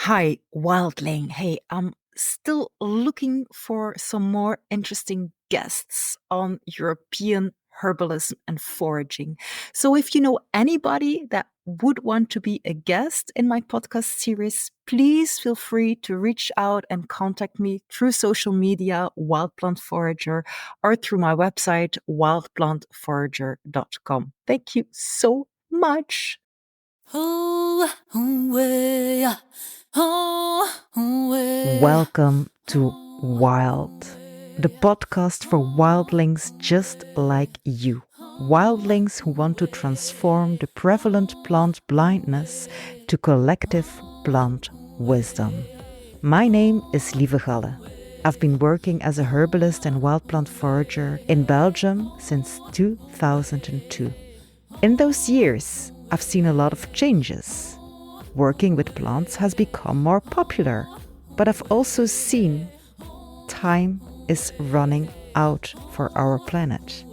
Hi, Wildling. Hey, I'm still looking for some more interesting guests on European herbalism and foraging. So if you know anybody that would want to be a guest in my podcast series, please feel free to reach out and contact me through social media, Wild Plant Forager, or through my website, wildplantforager.com. Thank you so much. Welcome to Wild, the podcast for wildlings just like you. Wildlings who want to transform the prevalent plant blindness to collective plant wisdom. My name is Lieve Galle. I've been working as a herbalist and wild plant forager in Belgium since 2002. In those years, I've seen a lot of changes. Working with plants has become more popular, but I've also seen time is running out for our planet.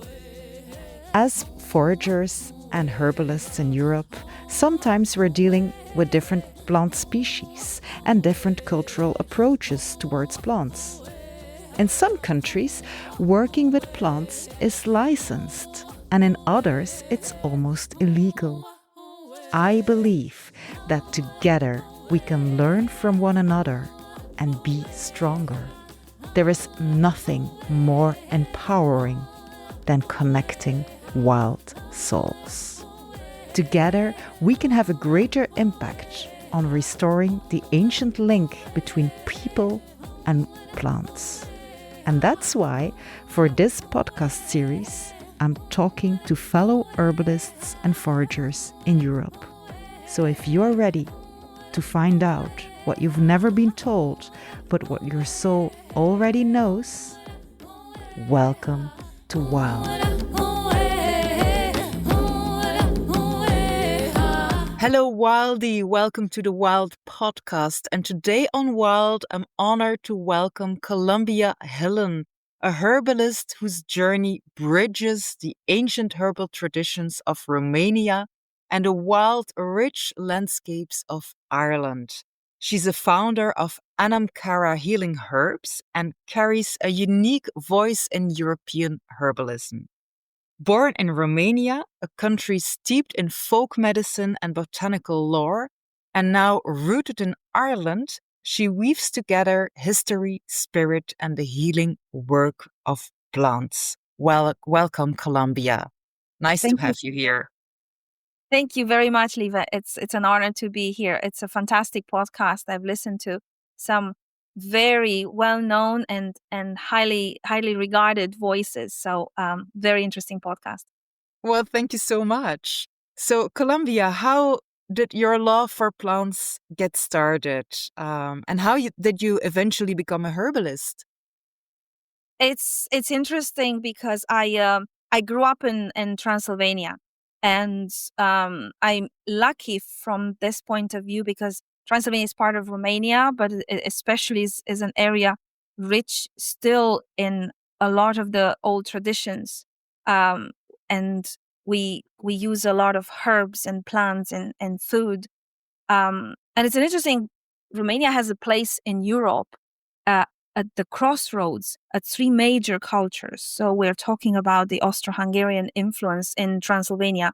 As foragers and herbalists in Europe, sometimes we're dealing with different plant species and different cultural approaches towards plants. In some countries, working with plants is licensed, and in others, it's almost illegal. I believe that together we can learn from one another and be stronger. There is nothing more empowering than connecting wild souls. Together, we can have a greater impact on restoring the ancient link between people and plants. And that's why, for this podcast series, I'm talking to fellow herbalists and foragers in Europe. So if you're ready to find out what you've never been told, but what your soul already knows, welcome to Wild. Hello, Wildy. Welcome to the Wild podcast. And today on Wild, I'm honored to welcome Columbia Hillen, a herbalist whose journey bridges the ancient herbal traditions of Romania and the wild, rich landscapes of Ireland. She's a founder of Anamcara Healing Herbs and carries a unique voice in European herbalism. Born in Romania, a country steeped in folk medicine and botanical lore, and now rooted in Ireland, she weaves together history, spirit, and the healing work of plants. Welcome, Columbia. Nice to Thank you. have you here. Thank you very much, Liva. It's an honor to be here. It's a fantastic podcast. I've listened to some very well-known and highly regarded voices. So very interesting podcast. Well, thank you so much. So, Columbia, how did your love for plants get started? And did you eventually become a herbalist? It's interesting because I grew up in Transylvania, and I'm lucky from this point of view because Transylvania is part of Romania, but especially is an area rich still in a lot of the old traditions, and we use a lot of herbs and plants and food, and it's an interesting. Romania has a place in Europe. At the crossroads at three major cultures. So we're talking about the Austro-Hungarian influence in Transylvania,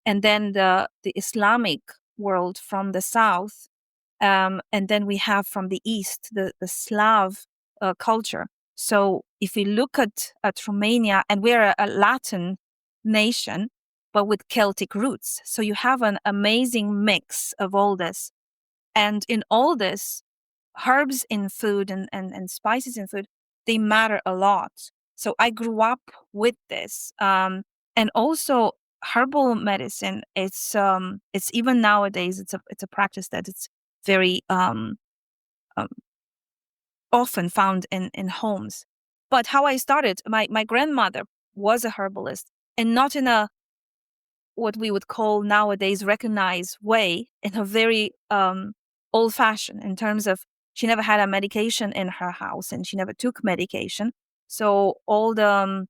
and then the Islamic world from the south, and then we have from the east the Slav culture. So if we look at Romania, and we're a Latin nation, but with Celtic roots. So you have an amazing mix of all this. And in all this, herbs in food and spices in food, they matter a lot. So I grew up with this. And also herbal medicine, it's even nowadays, it's a practice that it's very um, often found in homes. But how I started, my grandmother was a herbalist, and not in a what we would call nowadays recognized way, in a very old fashioned, in terms of she never had a medication in her house and she never took medication. So all the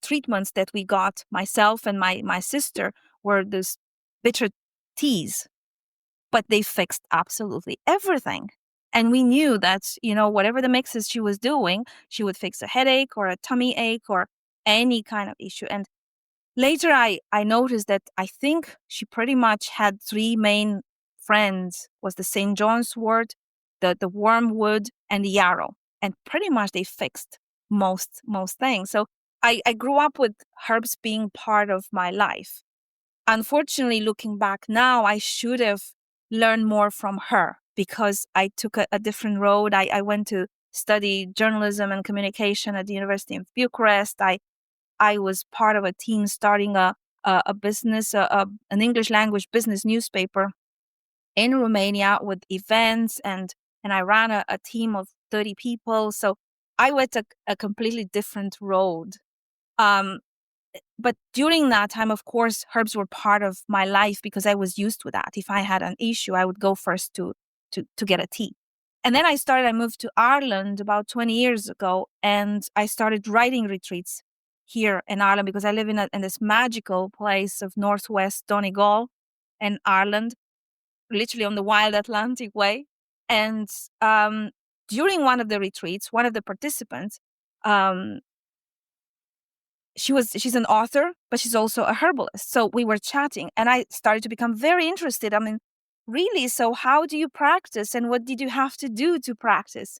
treatments that we got, myself and my sister, were these bitter teas. but they fixed absolutely everything. And we knew that, whatever the mixes she was doing, she would fix a headache or a tummy ache or any kind of issue. And later I noticed that I think she pretty much had three main friends, was the St. John's wort, the wormwood, and the yarrow. And pretty much they fixed most things. So I grew up with herbs being part of my life. Unfortunately, looking back now, I should have learned more from her because I took a different road. I went to study journalism and communication at the University of Bucharest. I was part of a team starting a business, an English language business newspaper in Romania with events, and I ran a team of 30 people. So I went a completely different road. Um, but during that time, of course, herbs were part of my life because I was used to that. If I had an issue, I would go first to get a tea. And then I moved to Ireland about 20 years ago, and I started writing retreats here in Ireland because I live in this magical place of Northwest Donegal in Ireland, literally on the wild Atlantic way. And during one of the retreats, one of the participants, um, she's an author, but she's also a herbalist. So we were chatting and I started to become very interested. I mean, really, so how do you practice and what did you have to do to practice?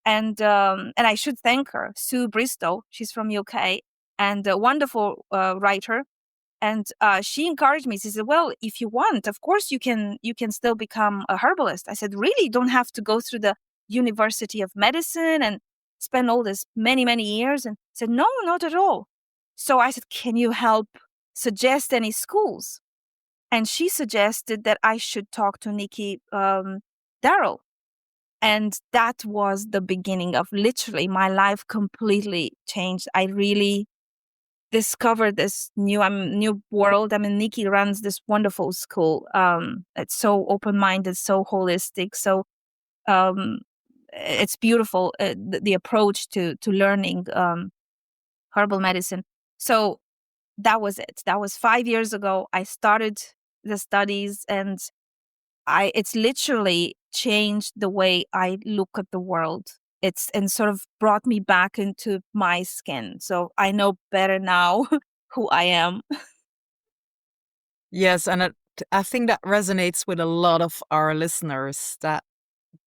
And I should thank her, Sue Bristow. She's from UK and a wonderful writer. And she encouraged me. She said, "Well, if you want, of course you can still become a herbalist." I said, "Really? You don't have to go through the University of Medicine and spend all this many years?" And said, "No, not at all." So I said, "Can you help suggest any schools?" And she suggested that I should talk to Nikki Darrell. And that was the beginning of literally my life completely changed. I really discovered this new world. I mean, Nikki runs this wonderful school. It's so open-minded, so holistic, so um, it's beautiful. The approach to learning herbal medicine. So that was it. That was 5 years ago. I started the studies, and it's literally changed the way I look at the world. It's and sort of brought me back into my skin. So I know better now who I am. Yes, and I think that resonates with a lot of our listeners, that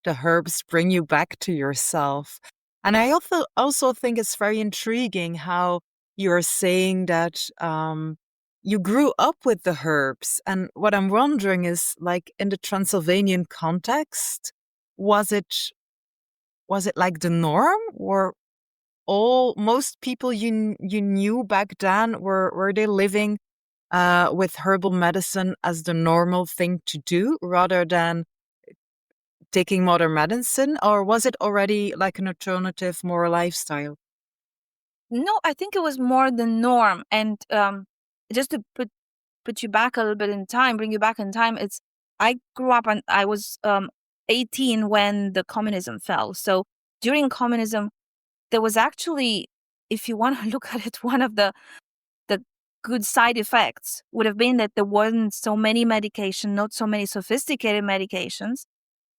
the herbs bring you back to yourself. And I also think it's very intriguing how you're saying that you grew up with the herbs. And what I'm wondering is, like, in the Transylvanian context, was it like the norm, or most people you knew back then, were they living with herbal medicine as the normal thing to do rather than taking modern medicine, or was it already like an alternative, more lifestyle? No, I think it was more the norm. And just to put you back a little bit in time, bring you back in time, it's I grew up and I was 18 when the communism fell. So during communism, there was actually, if you want to look at it, one of the good side effects would have been that there wasn't so many medication, not so many sophisticated medications.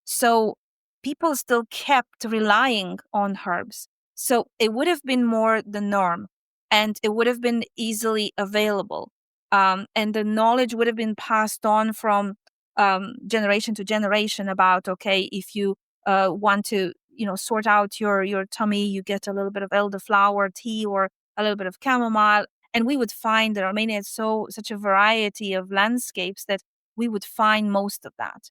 So people still kept relying on herbs. So it would have been more the norm, and it would have been easily available. And the knowledge would have been passed on from generation to generation about, okay, if you want to, sort out your tummy, you get a little bit of elderflower tea or a little bit of chamomile. And we would find that Romania is such a variety of landscapes that we would find most of that.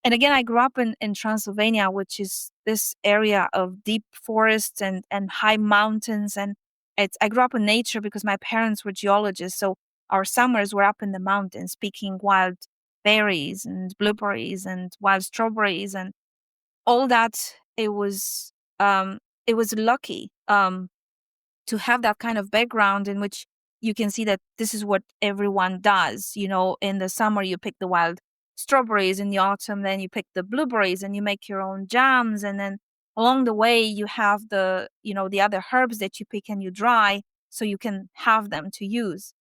And again, I grew up in Transylvania, which is this area of deep forests and high mountains. And I grew up in nature because my parents were geologists. So our summers were up in the mountains picking wild berries and blueberries and wild strawberries and all that. It was lucky to have that kind of background in which you can see that this is what everyone does. In the summer, you pick the wild strawberries. In the autumn, then you pick the blueberries and you make your own jams. And then along the way, you have the other herbs that you pick and you dry so you can have them to use.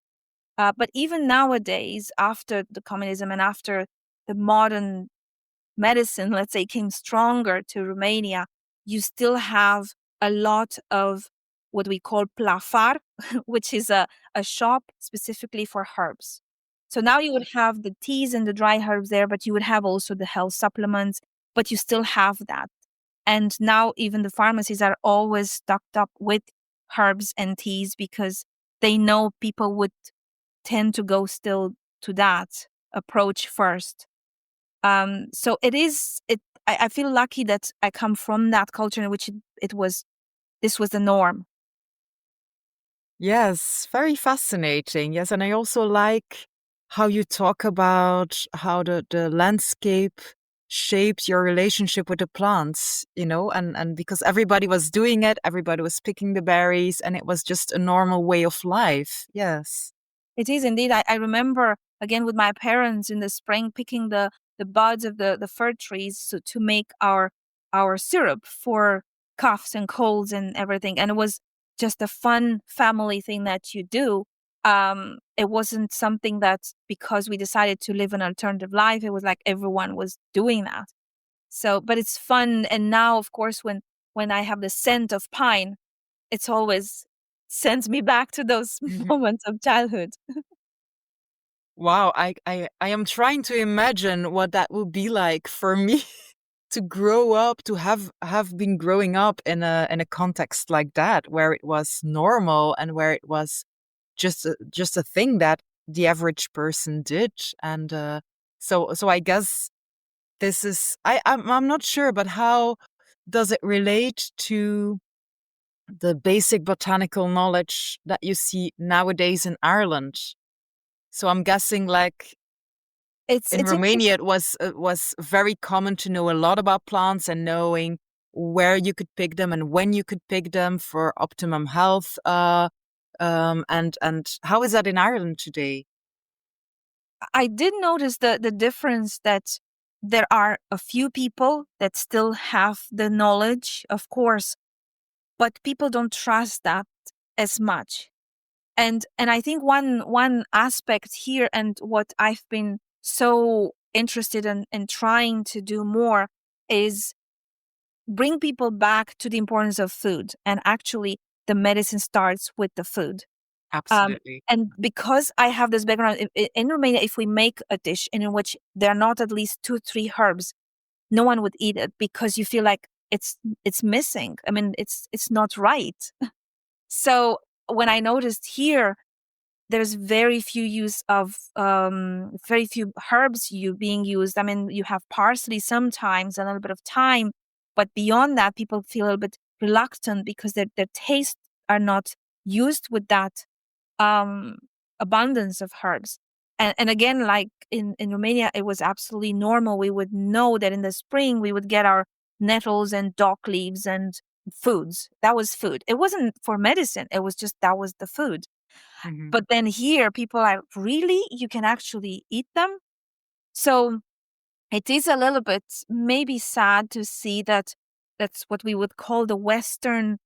But even nowadays, after the communism and after the modern medicine, let's say, came stronger to Romania, you still have a lot of what we call plafar, which is a shop specifically for herbs. So now you would have the teas and the dry herbs there, but you would have also the health supplements, but you still have that. And now even the pharmacies are always stocked up with herbs and teas because they know people would tend to go still to that approach first. So I feel lucky that I come from that culture in which this was the norm. Yes, very fascinating. Yes, and I also like how you talk about how the landscape shapes your relationship with the plants, and because everybody was doing it, everybody was picking the berries, and it was just a normal way of life. Yes. It is indeed. I remember again with my parents in the spring picking the buds of the fir trees to make our syrup for coughs and colds and everything. And it was just a fun family thing that you do. It wasn't something that because we decided to live an alternative life, it was like everyone was doing that. So, but it's fun. And now, of course, when I have the scent of pine, it's always sends me back to those moments of childhood. Wow, I am trying to imagine what that would be like for me to grow up, to have been growing up in a context like that, where it was normal and where it was just a thing that the average person did. And so I guess this is I'm not sure, but how does it relate to the basic botanical knowledge that you see nowadays in Ireland? So I'm guessing, like, in It's Romania, interesting. it was very common to know a lot about plants and knowing where you could pick them and when you could pick them for optimum health. And how is that in Ireland today? I did notice the difference that there are a few people that still have the knowledge, of course, but people don't trust that as much. And I think one aspect here and what I've been so interested in trying to do more is bring people back to the importance of food. And actually the medicine starts with the food. Um, Absolutely. and because I have this background in Romania, if we make a dish in which there are not at least 2, 3 herbs, no one would eat it because you feel like it's missing. I mean, it's not right. So when I noticed here, there's very few use of very few herbs being used. I mean, you have parsley sometimes, a little bit of thyme, but beyond that, people feel a little bit reluctant because their tastes are not used with that um, abundance of herbs. And again, like in Romania, it was absolutely normal. We would know that in the spring we would get our nettles and dock leaves and foods. That was food. It wasn't for medicine. It was just that was the food. Hmm. But then here, people are really, you can actually eat them. So it is a little bit maybe sad to see that that's what we would call the Western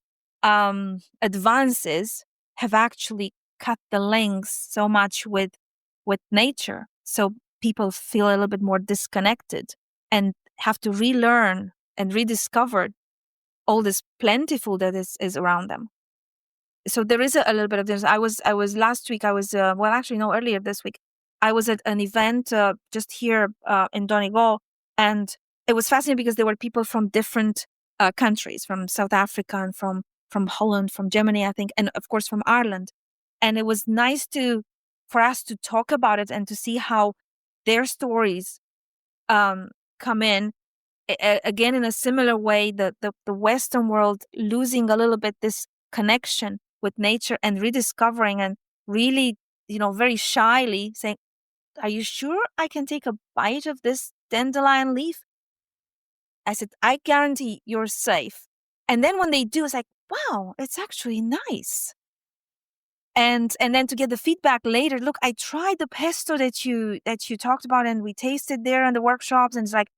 advances have actually cut the links so much with nature. So people feel a little bit more disconnected and have to relearn and rediscover all this plentiful that is around them. So there is a little bit of this. I was last week. I was well, actually no, earlier this week. I was at an event just here in Donegal, and it was fascinating because there were people from different countries, from South Africa and from Holland, from Germany, I think, and of course from Ireland. And it was nice for us to talk about it and to see how their stories come in again in a similar way. The Western world losing a little bit this connection with nature and rediscovering and really, very shyly saying, "Are you sure I can take a bite of this dandelion leaf?" I said, "I guarantee you're safe." And then when they do, it's like, "Wow, it's actually nice." And then to get the feedback later, "Look, I tried the pesto that you talked about and we tasted there in the workshops, and it's like,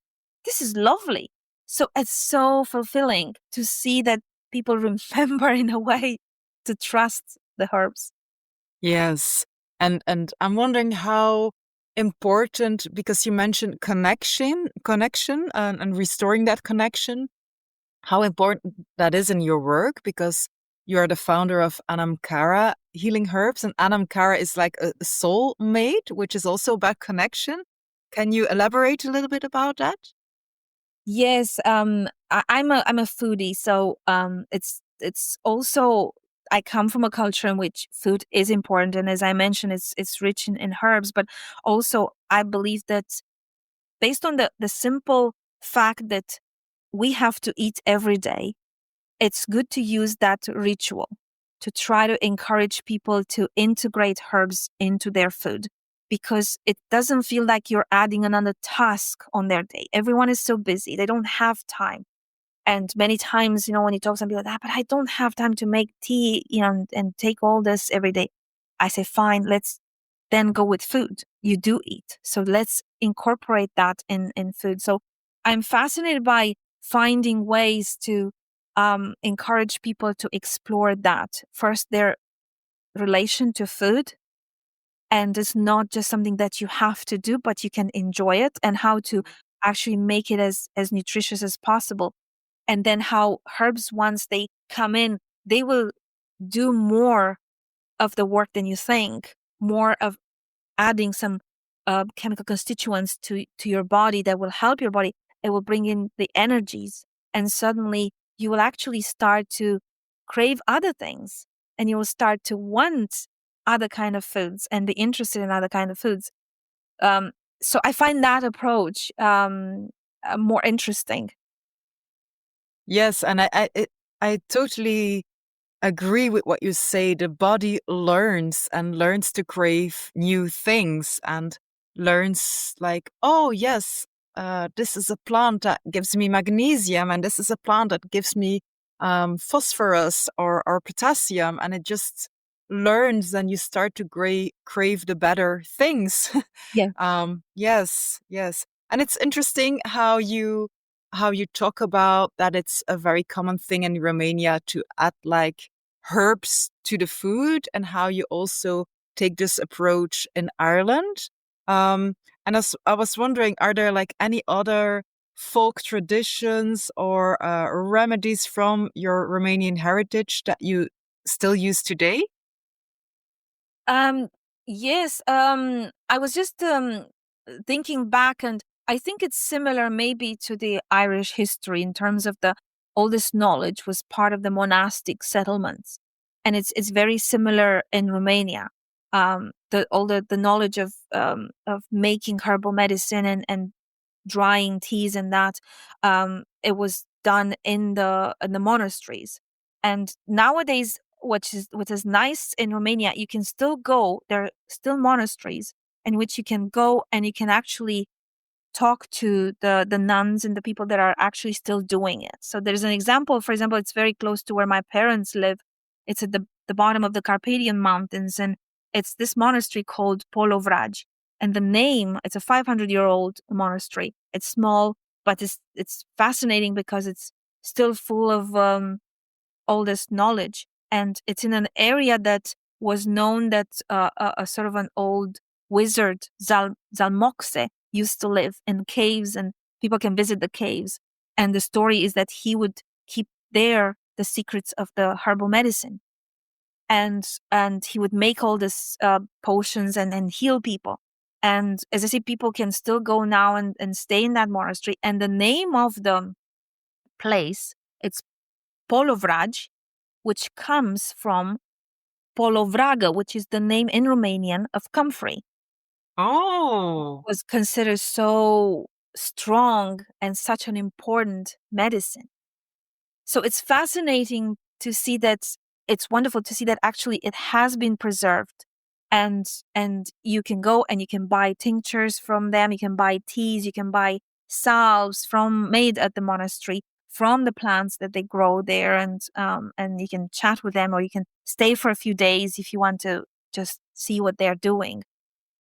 this is lovely." So it's so fulfilling to see that people remember in a way to trust the herbs. Yes. And I'm wondering how important because you mentioned connection and restoring that connection. How important that is in your work, because you are the founder of Anamcara Healing Herbs, and Anamcara is like a soul mate, which is also about connection. Can you elaborate a little bit about that? Yes, I'm a foodie, so it's also I come from a culture in which food is important, and as I mentioned, it's rich in herbs, but also I believe that based on the simple fact that we have to eat every day, it's good to use that ritual to try to encourage people to integrate herbs into their food because it doesn't feel like you're adding another task on their day. Everyone is so busy, they don't have time. And many times, when you talk to some people like that, but I don't have time to make tea, and take all this every day. I say, fine, let's then go with food. You do eat. So let's incorporate that in food. So I'm fascinated by finding ways to encourage people to explore that. First, their relation to food. And it's not just something that you have to do, but you can enjoy it, and how to actually make it as nutritious as possible. And then how herbs, once they come in, they will do more of the work than you think, more of adding some chemical constituents to your body that will help your body. It will bring in the energies, and suddenly you will actually start to crave other things, and you will start to want other kind of foods and be interested in other kind of foods. Um, so I find that approach more interesting. Yes, and I totally agree with what you say. The body learns to crave new things and learns like, oh yes, this is a plant that gives me magnesium, and this is a plant that gives me phosphorus or potassium, and it just learns, and you start to crave the better things. Yeah. Yes, yes, and it's interesting how you talk about that it's a very common thing in Romania to add like herbs to the food, and how you also take this approach in Ireland. And I was wondering, are there like any other folk traditions or remedies from your Romanian heritage that you still use today? Um, yes, I was just thinking back, and I think it's similar maybe to the Irish history in terms of the oldest knowledge was part of the monastic settlements, and it's very similar in Romania. The knowledge of making herbal medicine and drying teas and that it was done in the monasteries. And nowadays, what is nice in Romania, you can still go, there are still monasteries in which you can go and you can actually talk to the nuns and the people that are actually still doing it. So there's an example, for example, it's very close to where my parents live. It's at the bottom of the Carpathian Mountains, and it's this monastery called Polovraj. And the name, it's a 500-year-old monastery. It's small, but it's fascinating because it's still full of all this knowledge. And it's in an area that was known that a sort of an old wizard, Zalmoxe, used to live in caves, and people can visit the caves. And the story is that he would keep there the secrets of the herbal medicine. And he would make all this potions and heal people. And as I say, people can still go now and stay in that monastery. And the name of the place, it's Polovraj, which comes from Polovraga, which is the name in Romanian of comfrey. Oh, Was considered so strong and such an important medicine. So it's fascinating to see that, it's wonderful to see that actually it has been preserved. And you can go and you can buy tinctures from them, you can buy teas, you can buy salves from made at the monastery from the plants that they grow there, and you can chat with them, or you can stay for a few days if you want to just see what they're doing.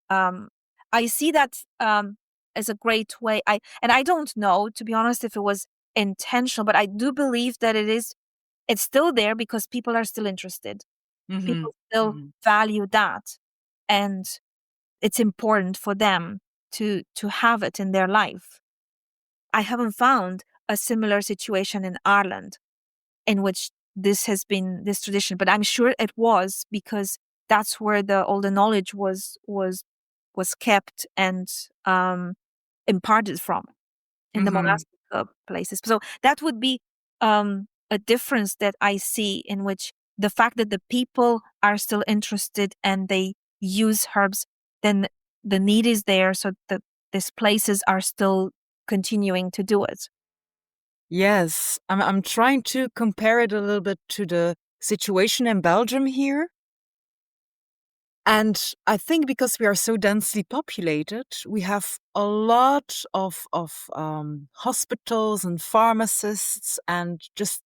um, I see that as a great way. I don't know, to be honest, if it was intentional, but I do believe that it's still there because people are still interested. mm-hmm. People still Mm-hmm. value that, and it's important for them to have it in their life. I haven't found a similar situation in Ireland in which this has been this tradition, but I'm sure it was because that's where all the knowledge was kept and imparted from in the Mm-hmm. monastic places. So that would be a difference that I see, in which the fact that the people are still interested and they use herbs, then the need is there, so these places are still continuing to do it. Yes, I'm trying to compare it a little bit to the situation in Belgium here. And I think because we are so densely populated, we have a lot of hospitals and pharmacists and just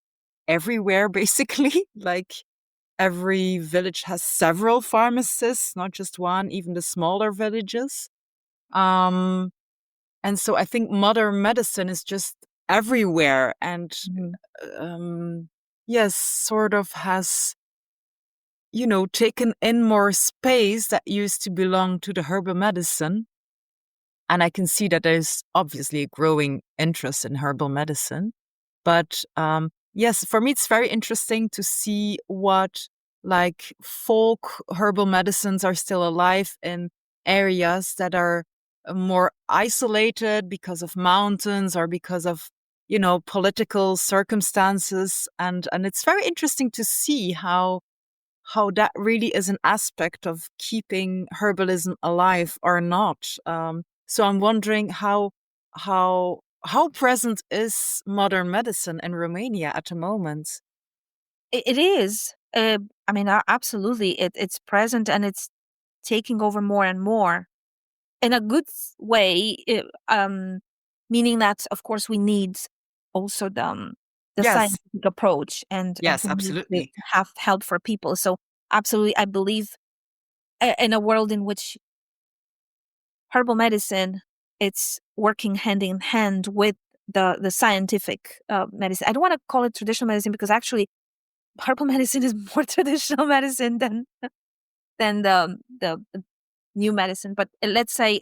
everywhere, basically. Like every village has several pharmacists, not just one, even the smaller villages. Um, and so I think modern medicine is just everywhere and Mhm. yes, sort of has, taken in more space that used to belong to the herbal medicine. And I can see that there's obviously a growing interest in herbal medicine. But yes, for me, it's very interesting to see what like folk herbal medicines are still alive in areas that are more isolated because of mountains or because of, political circumstances. And it's very interesting to see how that really is an aspect of keeping herbalism alive or not. So I'm wondering how present is modern medicine in Romania at the moment? It is. I mean, absolutely. It's present and it's taking over more and more in a good way. Meaning that, of course, we need also the Yes, scientific approach, and yes, we need to absolutely. have help for people. So, absolutely, I believe in a world in which herbal medicine, it's working hand in hand with the scientific medicine. I don't want to call it traditional medicine because actually herbal medicine is more traditional medicine than the new medicine. But let's say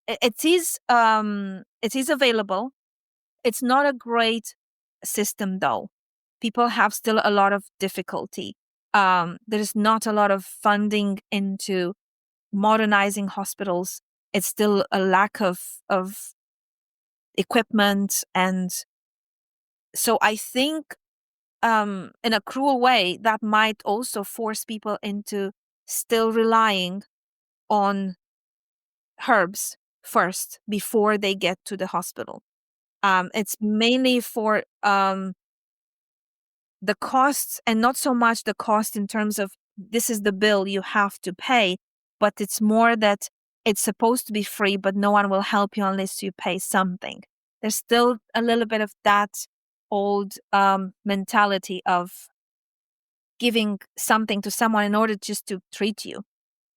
it is available. It's not a great system though. People have still a lot of difficulty. There's not a lot of funding into modernizing hospitals. It's still a lack of equipment, and so I think in a cruel way that might also force people into still relying on herbs first before they get to the hospital. It's mainly for the costs, and not so much the cost in terms of this is the bill you have to pay, but it's more that it's supposed to be free, but no one will help you unless you pay something. There's still a little bit of that old mentality of giving something to someone in order just to treat you.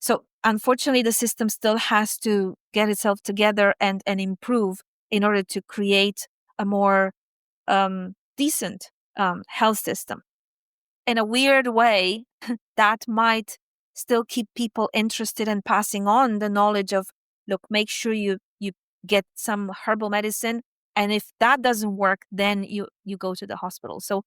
So unfortunately, the system still has to get itself together and improve in order to create a more decent health system. In a weird way, that might still keep people interested in passing on the knowledge of, look, make sure you get some herbal medicine, and if that doesn't work, then you go to the hospital. So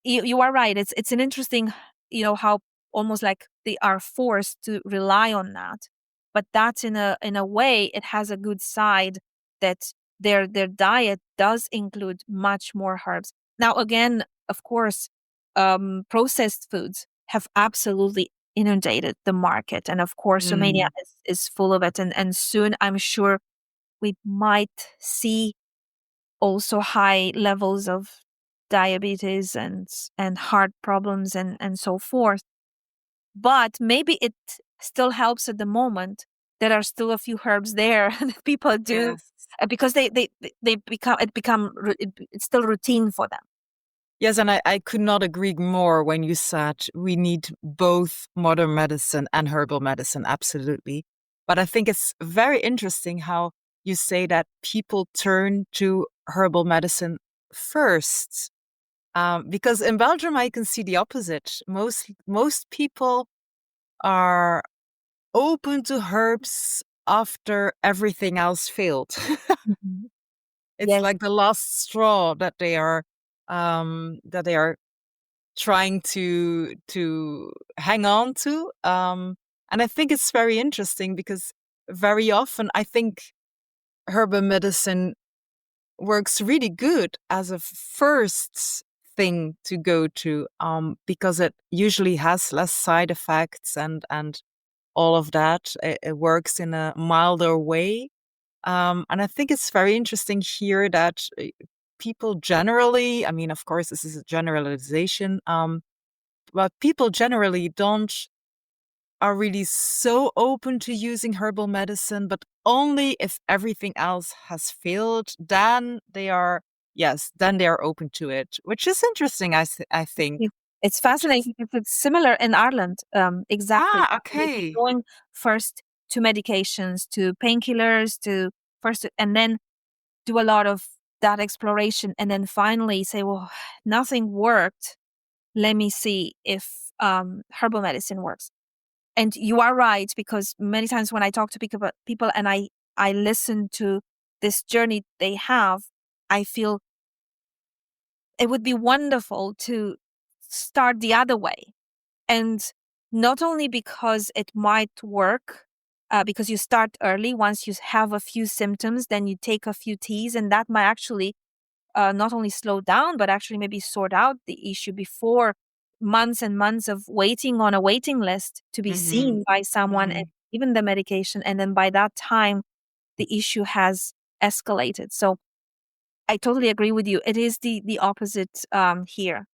you are right. It's an interesting, how almost like they are forced to rely on that. But that's in a way it has a good side, that their diet does include much more herbs. Now again, of course, processed foods have absolutely inundated the market, and of course Romania Mm. is full of it, and soon I'm sure we might see also high levels of diabetes and heart problems and so forth. But maybe it still helps at the moment. There are still a few herbs there that people do Yes. because they it's still routine for them. Yes, and I could not agree more when you said we need both modern medicine and herbal medicine, absolutely. But I think it's very interesting how you say that people turn to herbal medicine first. Because in Belgium, I can see the opposite. Most people are open to herbs after everything else failed. Mhm. It's Yes. like the last straw that they are trying to hang on to. And I think it's very interesting because very often I think herbal medicine works really good as a first thing to go to, because it usually has less side effects and all of that. It works in a milder way. And I think it's very interesting here that people generally, I mean, of course, this is a generalization, but people generally don't are really so open to using herbal medicine, but only if everything else has failed, then they are, yes, then they are open to it, which is interesting, I think. Yeah. It's Which is, fascinating because it's similar in Ireland. Exactly. They'd be okay. going first to medications, to painkillers, to first, and then do a lot of that exploration, and then finally say, "Well, nothing worked. Let me see if herbal medicine works." And you are right, because many times when I talk to people and I listen to this journey they have, I feel it would be wonderful to start the other way. And not only because it might work, because you start early. Once you have a few symptoms, then you take a few teas, and that might actually not only slow down, but actually maybe sort out the issue before months and months of waiting on a waiting list to be Mm-hmm. seen by someone and Mm-hmm. even the medication. And then by that time, the issue has escalated. So I totally agree with you. It is the opposite here.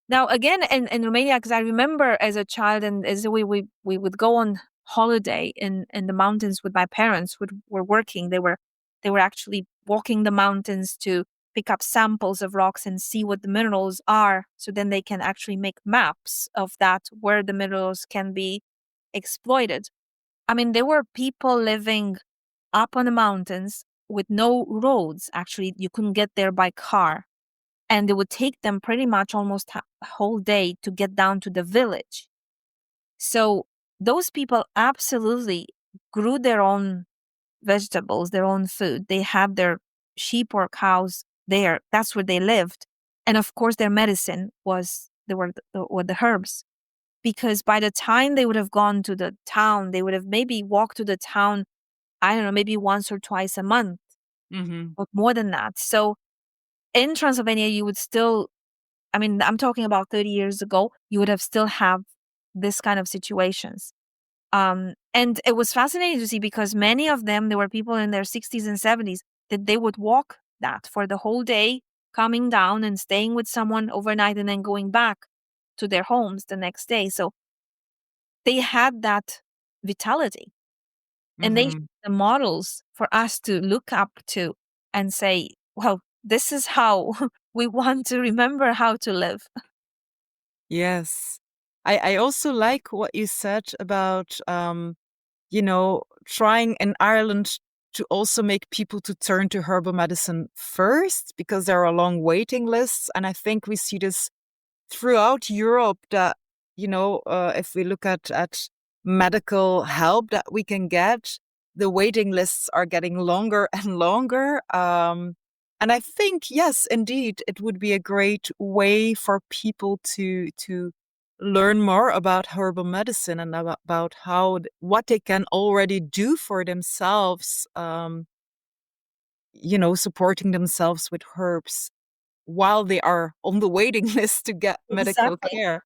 Now, again, in Romania, because I remember as a child, and as we would go on holiday in the mountains with my parents, who were working. They were actually walking the mountains to pick up samples of rocks and see what the minerals are, so then they can actually make maps of that, where the minerals can be exploited. I mean, there were people living up on the mountains with no roads. Actually, you couldn't get there by car, and it would take them pretty much almost a whole day to get down to the village. So those people absolutely grew their own vegetables, their own food. They had their sheep or cows there. That's where they lived. And of course, their medicine was were the herbs. Because by the time they would have gone to the town, they would have maybe walked to the town, I don't know, maybe once or twice a month, Mm-hmm. or more than that. So in Transylvania, you would still, I mean, I'm talking about 30 years ago, you would have still have this kind of situations. And it was fascinating to see, because many of them, there were people in their 60s and 70s, that they would walk that for the whole day, coming down and staying with someone overnight and then going back to their homes the next day. So they had that vitality, and they Mm-hmm. the models for us to look up to and say, well, this is how we want to remember how to live. Yes. I also like what you said about, trying in Ireland to also make people to turn to herbal medicine first, because there are long waiting lists. And I think we see this throughout Europe, that, if we look at medical help that we can get, the waiting lists are getting longer and longer. And I think, yes, indeed, it would be a great way for people to learn more about herbal medicine and about what they can already do for themselves, supporting themselves with herbs while they are on the waiting list to get medical Exactly. care.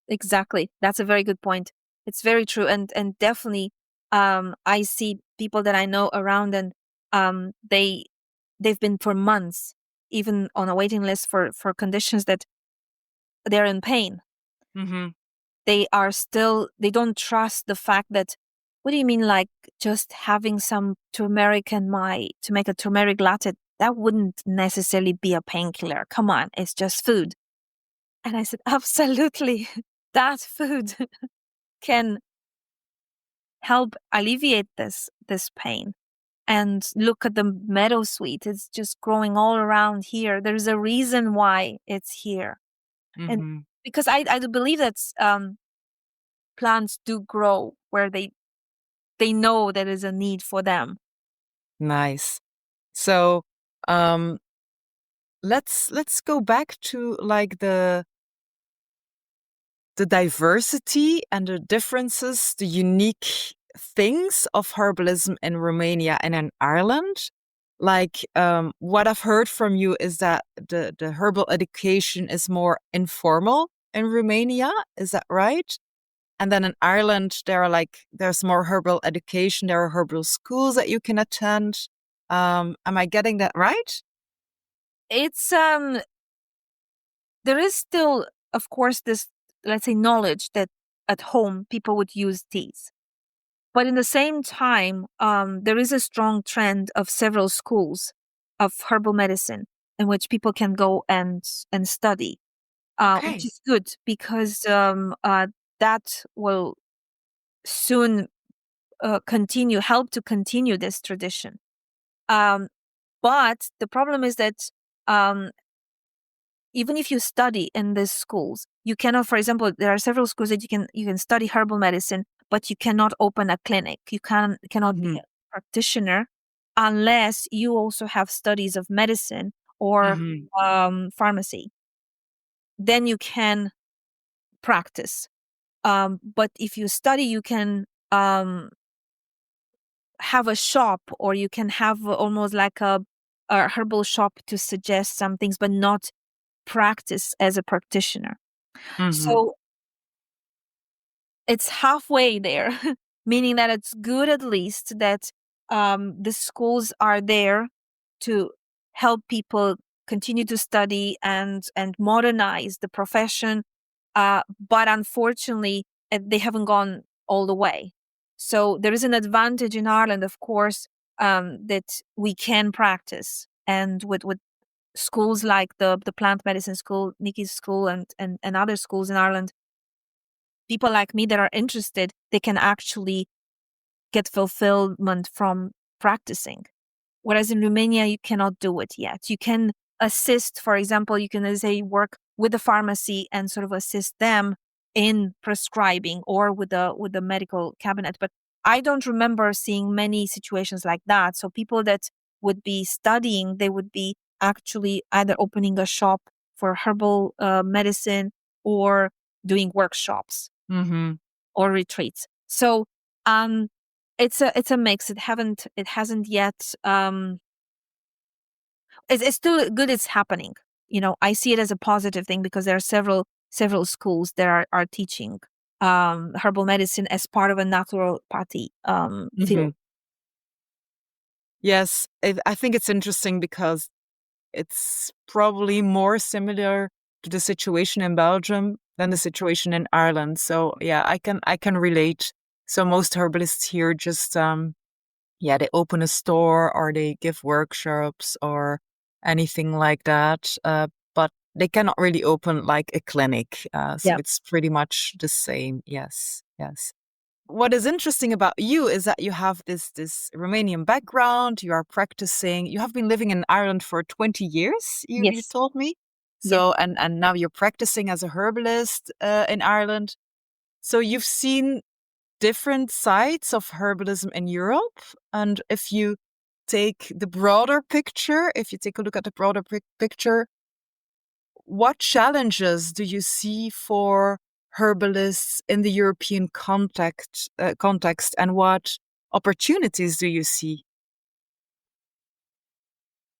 Exactly. That's a very good point. It's very true. And definitely, I see people that I know around, and they've been for months, even on a waiting list for conditions that they're in pain. Mhm. They don't trust the fact that, what do you mean, like just having some turmeric to make a turmeric latte, that wouldn't necessarily be a painkiller. Come on, it's just food. And I said, absolutely, that food can help alleviate this pain. And look at the meadowsweet; it's just growing all around here. There's a reason why it's here, and Mhm. because I do believe that's plants do grow where they know there is a need for them. Nice. So, let's go back to like the diversity and the differences, the unique things of herbalism in Romania and in Ireland. Like, what I've heard from you is that the herbal education is more informal in Romania. Is that right? And then in Ireland, there's more herbal education. There are herbal schools that you can attend. Am I getting that right? It's there is still, of course, this, let's say, knowledge that at home people would use teas. But in the same time, there is a strong trend of several schools of herbal medicine in which people can go and study, which Okay. is good because that will soon help to continue this tradition. But the problem is that um, even if you study in these schools, you cannot, for example, there are several schools that you can study herbal medicine, but you cannot open a clinic. You cannot be Hmm. a practitioner unless you also have studies of medicine or Hmm. pharmacy. Then you can practice. But if you study, you can have a shop, or you can have almost like a herbal shop to suggest some things, but not practice as a practitioner. Hmm. So it's halfway there, meaning that it's good at least that the schools are there to help people continue to study and modernize the profession. But unfortunately, they haven't gone all the way. So there is an advantage in Ireland, of course, that we can practice, and with schools like the plant medicine school, Nikki's school, and other schools in Ireland, people like me that are interested, they can actually get fulfillment from practicing. Whereas in Romania, you cannot do it yet. You can assist, for example, you can, let's say, work with the pharmacy and sort of assist them in prescribing, or with the medical cabinet. But I don't remember seeing many situations like that. So people that would be studying, they would be actually either opening a shop for herbal medicine, or doing workshops Hmm. or retreats. So um, it's a mix. It hasn't yet. It's still good. It's happening. I see it as a positive thing because there are several schools that are teaching herbal medicine as part of a naturopathy Hmm. field. Yes, I think it's interesting because it's probably more similar to the situation in Belgium than the situation in Ireland. So yeah, I can relate. So most herbalists here just yeah, they open a store or they give workshops or anything like that. But they cannot really open like a clinic. So Yeah. it's pretty much the same. Yes, yes. What is interesting about you is that you have this Romanian background. You are practicing. You have been living in Ireland for 20 years. You Yes. told me. Yes. So and now you're practicing as a herbalist in Ireland. So you've seen different sides of herbalism in Europe. And if you take the broader picture, if you take a look at the broader picture, what challenges do you see for herbalists in the European context, and what opportunities do you see?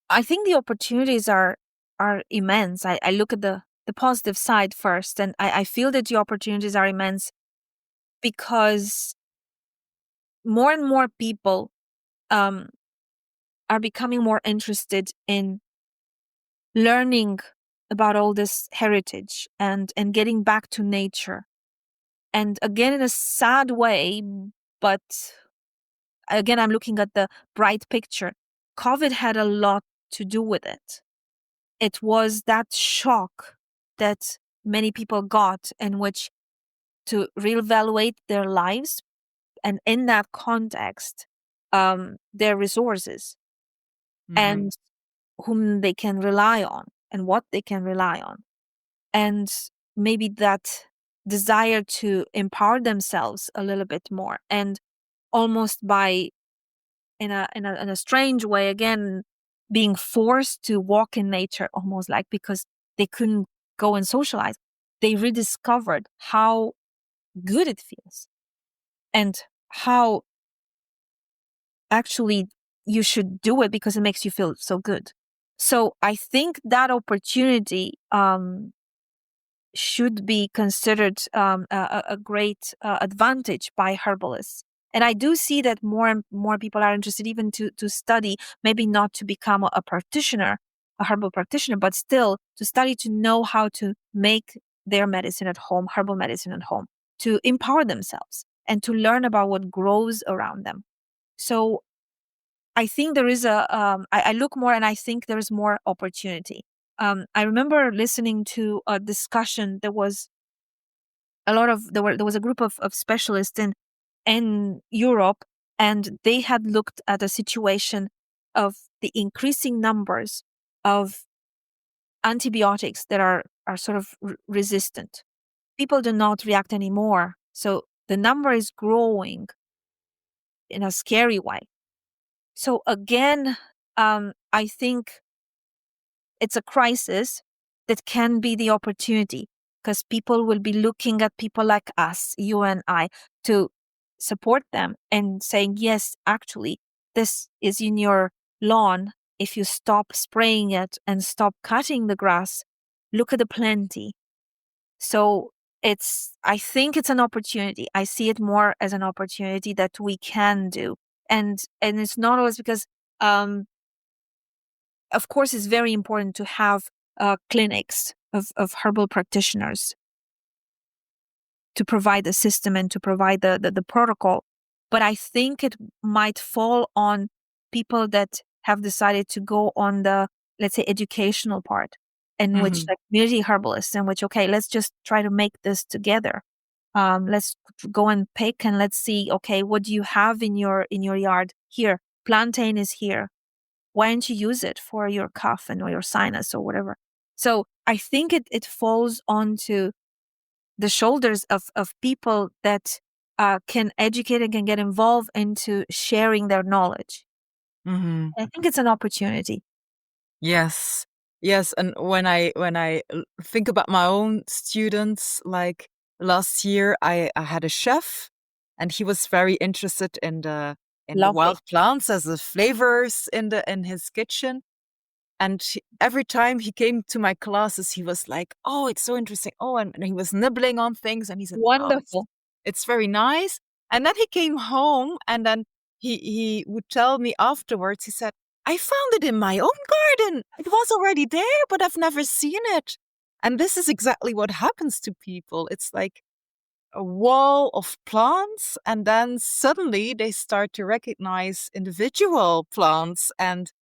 I think the opportunities are immense. I look at the positive side first, and I feel that the opportunities are immense because more and more people um, are becoming more interested in learning about all this heritage and getting back to nature. And again, in a sad way, but again, I'm looking at the bright picture. COVID had a lot to do with it. It was that shock that many people got, in which to reevaluate their lives, and in that context, their resources, Hmm. and whom they can rely on and what they can rely on. And maybe that desire to empower themselves a little bit more, and almost by in a strange way, again, being forced to walk in nature, almost like because they couldn't go and socialize, they rediscovered how good it feels and how actually you should do it because it makes you feel so good. So I think that opportunity should be considered a great advantage by herbalists. And I do see that more and more people are interested even to study, maybe not to become a practitioner, a herbal practitioner, but still to study to know how to make their medicine at home, herbal medicine at home, to empower themselves and to learn about what grows around them. So I think there is I look more and I think there is more opportunity. I remember listening to a discussion. There was there was a group of specialists in Europe, and they had looked at a situation of the increasing numbers of antibiotics that are sort of resistant. People do not react anymore. So the number is growing in a scary way. So again, I think it's a crisis that can be the opportunity, because people will be looking at people like us, you and I, to support them and saying, yes, actually, this is in your lawn. If you stop spraying it and stop cutting the grass, look at the plenty. So I think it's an opportunity. I see it more as an opportunity that we can do. And it's not always because, of course, it's very important to have clinics of herbal practitioners to provide the system and to provide the protocol. But I think it might fall on people that have decided to go on the, let's say, educational part, in which, Mhm. like community herbalists, in which, okay, let's just try to make this together. Let's go and pick and let's see, okay, what do you have in your yard? Here, plantain is here. Why don't you use it for your cough and or your sinus or whatever? So I think it falls onto the shoulders of people that can educate and can get involved into sharing their knowledge. Mhm. I think it's an opportunity. Yes. Yes, and when I think about my own students, like last year I had a chef, and he was very interested in the Lovely. wild plants as the flavors in his kitchen. And every time he came to my classes, he was like, "Oh, it's so interesting." Oh, and he was nibbling on things, and he said, "Oh, Wonderful. it's very nice." And then he came home, and then he would tell me afterwards. He said, "I found it in my own garden. It was already there, but I've never seen it." And this is exactly what happens to people. It's like a wall of plants, and then suddenly they start to recognize individual plants and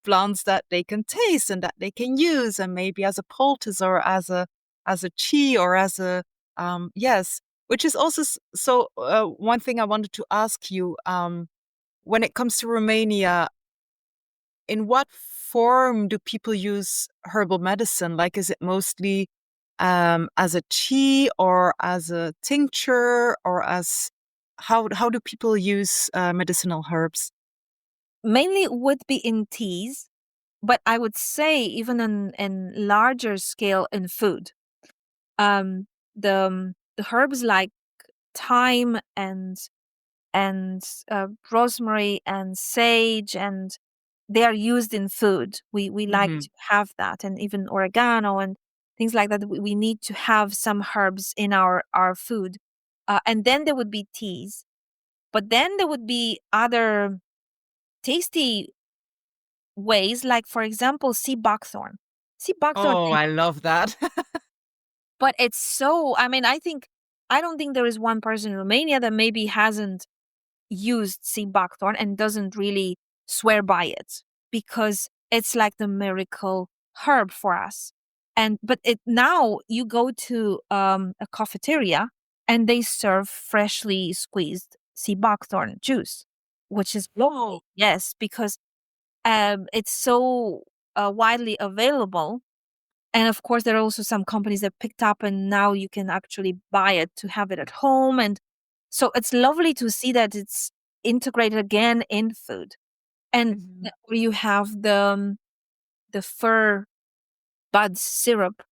plants that they can taste and that they can use, and maybe as a poultice or as a tea or as a yes, which is also so one thing I wanted to ask you, when it comes to Romania, in what form do people use herbal medicine? Like, is it mostly as a tea or as a tincture, or as how do people use medicinal herbs? Mainly would be in teas, but I would say even in larger scale in food. The herbs like thyme and rosemary and sage, and they are used in food. We like Hmm. to have that, and even oregano and things like that. We need to have some herbs in our food, and then there would be teas, but then there would be other tasty ways, like for example, sea buckthorn. Sea buckthorn, Oh, I love that. but it's so. I mean, I don't think there is one person in Romania that maybe hasn't used sea buckthorn and doesn't really swear by it, because it's like the miracle herb for us. And but it now you go to a cafeteria and they serve freshly squeezed sea buckthorn juice, which is lovely. Oh. Yes, because it's so widely available And of course, there are also some companies that picked up and now you can actually buy it to have it at home. And so it's lovely to see that it's integrated again in food. And Mhm. you have the fir bud syrup.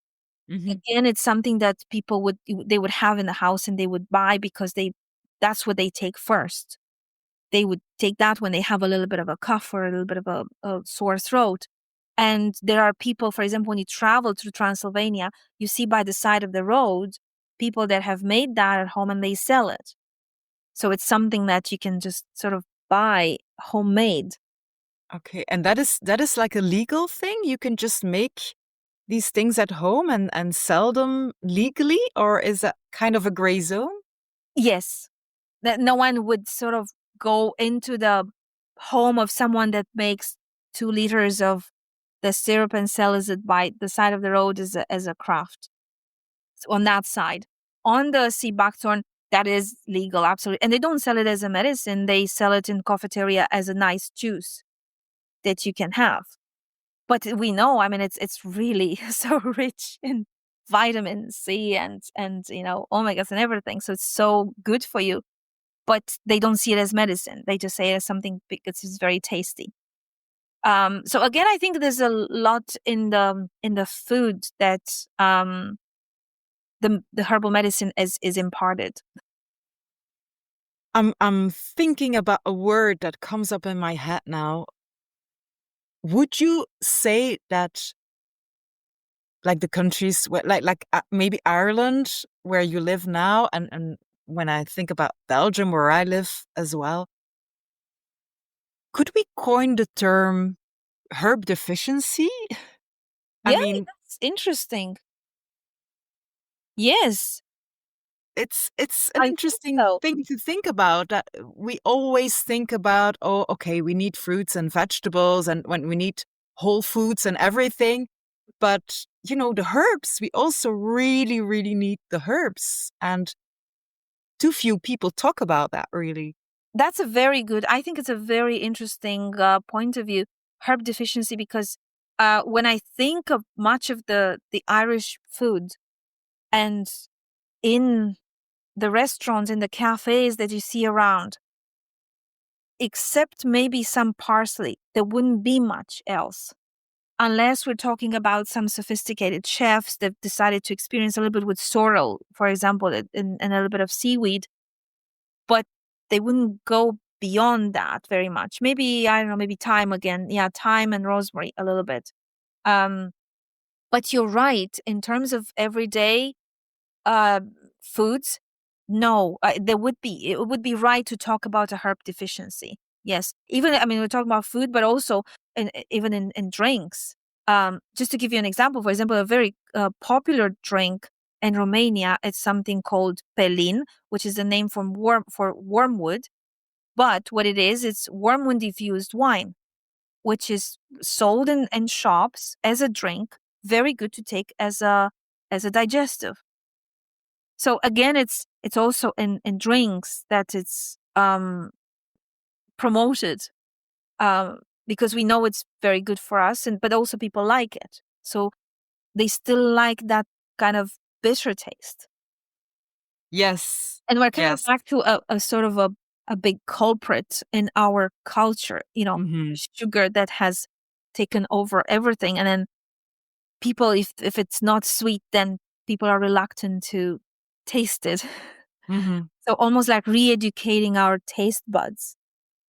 Mhm. Again, it's something that people they would have in the house and they would buy because that's what they take first. They would take that when they have a little bit of a cough or a little bit of a sore throat. And there are people, for example, when you travel through Transylvania, you see by the side of the road people that have made that at home and they sell it. So it's something that you can just sort of buy homemade. Okay, and that is like a legal thing? You can just make these things at home and sell them legally, or is that kind of a gray zone? Yes, that no one would sort of go into the home of someone that makes 2 liters of the syrup and sells it by the side of the road as a craft. So on that side. On the sea buckthorn, that is legal, absolutely. And they don't sell it as a medicine. They sell it in cafeteria as a nice juice that you can have. But we know, I mean, it's really so rich in vitamin C and omegas and everything. So it's so good for you. But they don't see it as medicine. They just say it as something because it's very tasty. So again, I think there's a lot in the food that the herbal medicine is imparted. I'm thinking about a word that comes up in my head now. Would you say that like the countries where maybe Ireland where you live now and when I think about Belgium where I live as well, could we coin the term herb deficiency? I Yeah, mean, that's interesting. Yes, it's an I think interesting so. thing to think about that we always think about, oh, okay, we need fruits and vegetables and when we need whole foods and everything. But, the herbs, we also really, really need the herbs. And too few people talk about that, really. That's a very good. I think it's a very interesting point of view, herb deficiency, because when I think of much of the Irish food and in the restaurants, in the cafes that you see around, except maybe some parsley, there wouldn't be much else. Unless we're talking about some sophisticated chefs that decided to experience a little bit with sorrel, for example, and a little bit of seaweed, but they wouldn't go beyond that very much. Maybe, I don't know, maybe thyme again. Yeah, thyme and rosemary a little bit. Um, but you're right. In terms of everyday uh, foods, no, there would be. It would be right to talk about a herb deficiency. Yes, even I mean we're talking about food, but also even in drinks. Just to give you an example, for example, a very popular drink in Romania, it's something called pelin, which is the name for wormwood. But what it is, it's wormwood diffused wine, which is sold in shops as a drink, very good to take as a digestive. So again, it's also in drinks that it's promoted because we know it's very good for us, and but also people like it. So they still like that kind of bitter taste. Yes. And we're coming Yes. back to a sort of a big culprit in our culture, Hmm. sugar that has taken over everything. And then people, if it's not sweet, then people are reluctant to taste it. Hmm. So almost like re-educating our taste buds.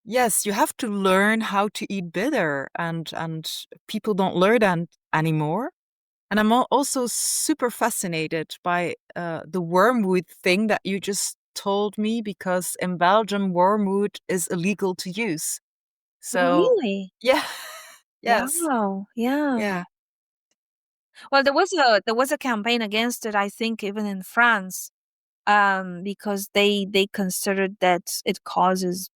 Yes, you have to learn how to eat bitter, and people don't learn that anymore. And I'm also super fascinated by the wormwood thing that you just told me, because in Belgium, wormwood is illegal to use. So, Really? yeah, yes, Wow. Yeah. yeah. Well, there was a campaign against it, I think, even in France, because they considered that it causes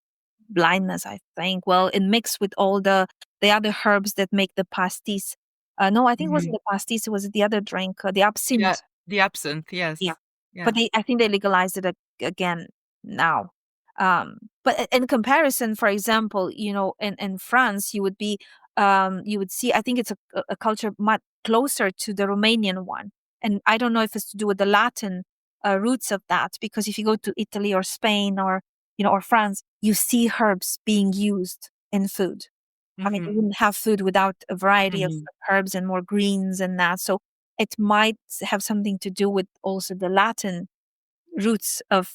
blindness, I think. Well, it mixed with all the other herbs that make the pastis. No, I think it wasn't Mhm. the pastis, it was the other drink, the Yeah, absinthe. the absinthe, Yeah. yes. But Yeah. I think they legalized it again now. But in comparison, for example, in France, you would see, I think it's a culture closer to the Romanian one. And I don't know if it's to do with the Latin roots of that, because if you go to Italy or Spain or, or France, you see herbs being used in food. I mean, you Mm-hmm. wouldn't have food without a variety of Mm-hmm. herbs and more greens and that. So it might have something to do with also the Latin roots of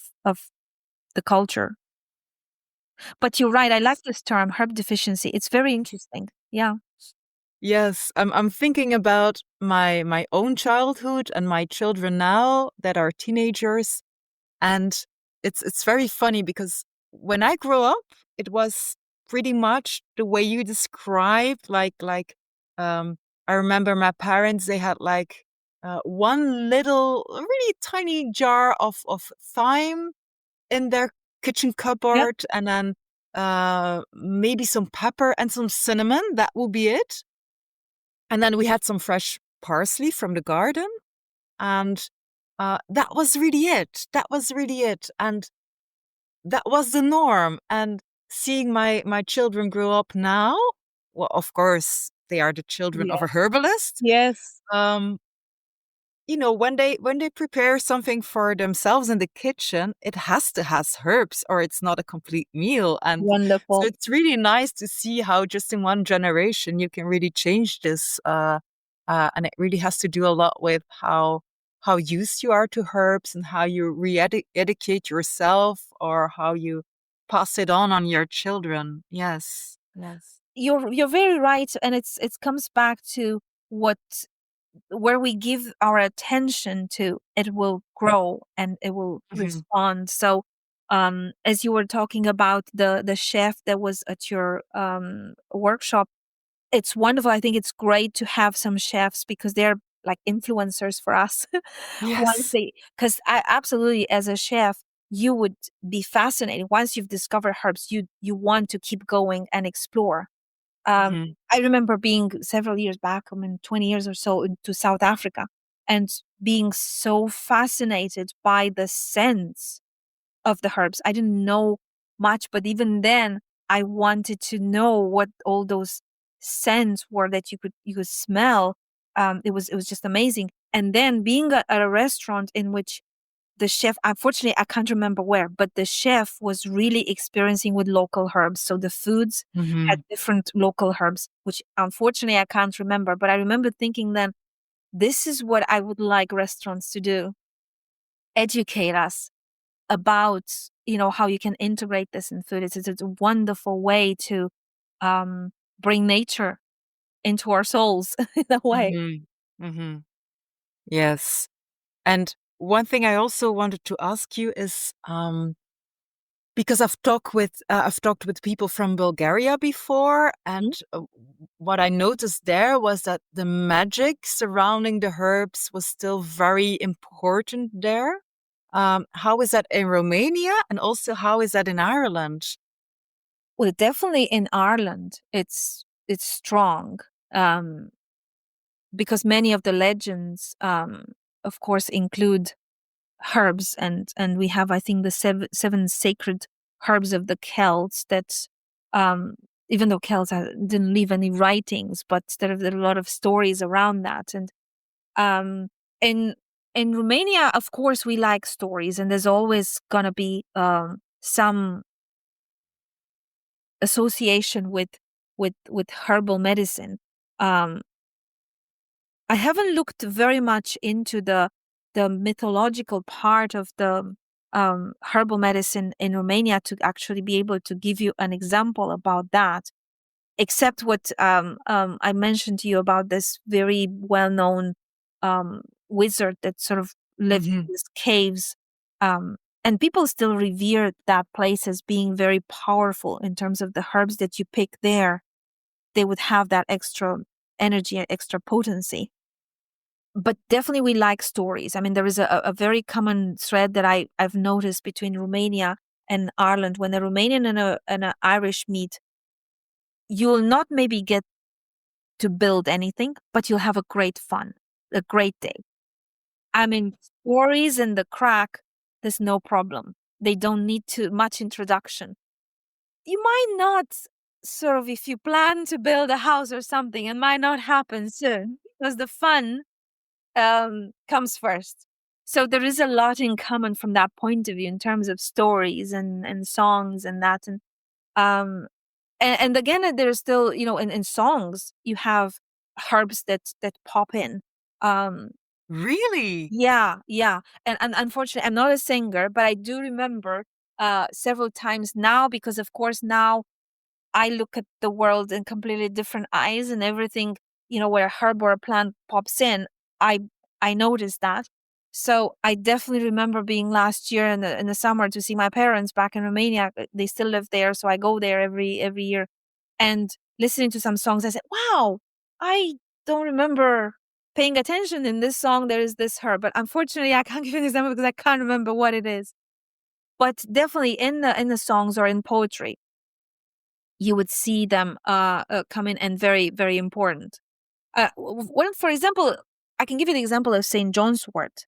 the culture. But you're right. I like Yes. this term, herb deficiency. It's very interesting. Yeah. Yes, I'm thinking about my own childhood and my children now that are teenagers, and it's very funny because when I grew up, it was pretty much the way you described. Um, I remember my parents, they had like one little, really tiny jar of thyme in their kitchen Yep. cupboard, and then maybe some pepper and some cinnamon. That will be it. And then we had some fresh parsley from the garden, and that was really it. That was really it. And that was the norm. And seeing my children grow up now, well, of course, they are the children of Yeah. a herbalist. Yes. Um, when they prepare something for themselves in the kitchen, it has to has herbs or it's not a complete meal. And so Wonderful. it's really nice to see how just in one generation you can really change this. And it really has to do a lot with how used you are to herbs and how you re-educate yourself or how you pass it on your children. Yes. Yes. You're very right, and it comes back to what where we give our attention to, it will grow and it will Hmm. respond. So, as you were talking about the chef that was at your workshop, it's wonderful. I think it's great to have some chefs because they're like influencers for us. Once Yes. they, because I absolutely, as a chef, you would be fascinated. Once you've discovered herbs, you want to keep going and explore. Um, Hmm. I remember being several years back, 20 years or so, into South Africa, and being so fascinated by the scents of the herbs. I didn't know much, but even then, I wanted to know what all those scents were that you could smell. It was just amazing. And then being at a restaurant in which the chef, unfortunately I can't remember where, but the chef was really experiencing with local herbs. So the foods had Hmm. different local herbs, which unfortunately I can't remember. But I remember thinking then, this is what I would like restaurants to do: educate us about, how you can integrate this in food. It's a wonderful way to bring nature into our souls in a way. Hmm. Hmm. Yes. And one thing I also wanted to ask you is because I've talked with people from Bulgaria before, and what I noticed there was that the magic surrounding the herbs was still very important there. How is that in Romania, and also how is that in Ireland? Well, definitely in Ireland, it's strong, um, because many of the legends, of course, include herbs, and we have, I think, the seven sacred herbs of the Celts that, um, even though Celts didn't leave any writings, but there are a lot of stories around that. And um, in in Romania, of course, we like stories, and there's always gonna be some association with herbal medicine. Um, I haven't looked very much into the mythological part of the herbal medicine in Romania to actually be able to give you an example about that, except what I mentioned to you about this very well-known wizard that sort of lived in Hmm. these caves. Um, and people still revere that place as being very powerful in terms of the herbs that you pick there. They would have that extra energy and extra potency. But definitely we like stories. I mean, there is a very common thread that I've noticed between Romania and Ireland. When a Romanian and a Irish meet, you'll not maybe get to build anything, but you'll have a great fun, a great day. I mean, stories in the crack, there's no problem. They don't need too much introduction. You might not. sort of, if you plan to build a house or something, it might not happen soon because the fun comes first. So there is a lot in common from that point of view in terms of stories and songs and that. Um, and again, there's still, you know, in songs, you have herbs that pop in. Um, Really? yeah. And unfortunately, I'm not a singer, but I do remember several times now, because of course now I look at the world in completely different eyes, and everything, you know, where a herb or a plant pops in, I I notice that. So I definitely remember being last year in the summer to see my parents back in Romania. They still live there, so I go there every year, and listening to some songs, I said, "Wow, I don't remember paying attention in this song. There is this herb," but unfortunately, I can't give you an example because I can't remember what it is. But definitely in the songs or in poetry, you would see them come in, and very, very important. One, for example, I can give you the example of St. John's wort,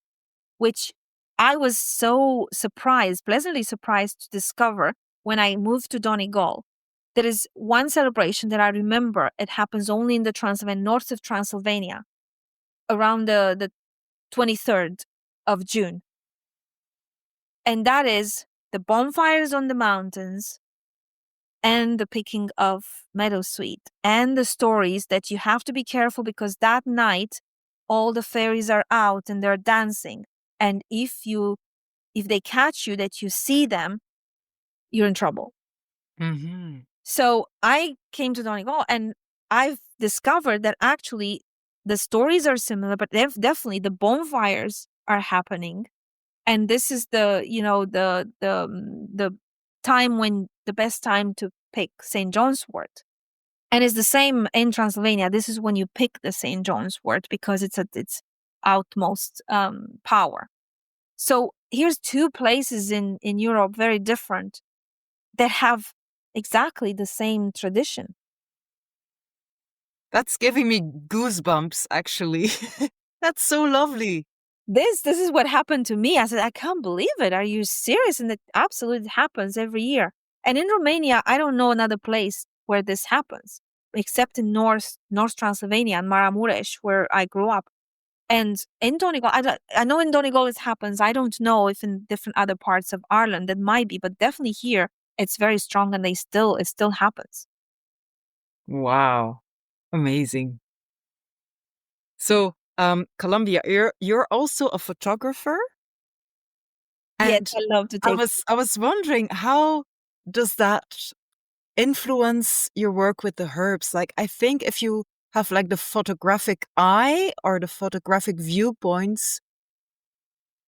which I was so surprised, pleasantly surprised to discover when I moved to Donegal. There is one celebration that I remember. It happens only in the Transylvania, north of Transylvania, around the 23rd of June. And that is the bonfires on the mountains and the picking of meadowsweet, and the stories that you have to be careful because that night all the fairies are out and they're dancing, and if they catch you, that you see them, you're in trouble. Mm-hmm. So I came to Donegal, and I've discovered that actually the stories are similar, but definitely the bonfires are happening, and this is the, you know, the time when the best time to pick St. John's wort. And it's the same in Transylvania. This is when you pick the St. John's wort because it's at its outmost power. So here's two places in Europe, very different, that have exactly the same tradition. That's giving me goosebumps, actually. That's so lovely. This is what happened to me. I said, I can't believe it. Are you serious? And it absolutely happens every year. And in Romania, I don't know another place where this happens, except in North Transylvania and Maramuresh, where I grew up. And in Donegal, I know in Donegal it happens. I don't know if in different other parts of Ireland it might be, but definitely here it's very strong, and it still happens. Wow. Amazing. So, Columbia, you're also a photographer? Yes, And I love to take. I was wondering, how does that influence your work with the herbs? Like, I think if you have like the photographic eye or the photographic viewpoints,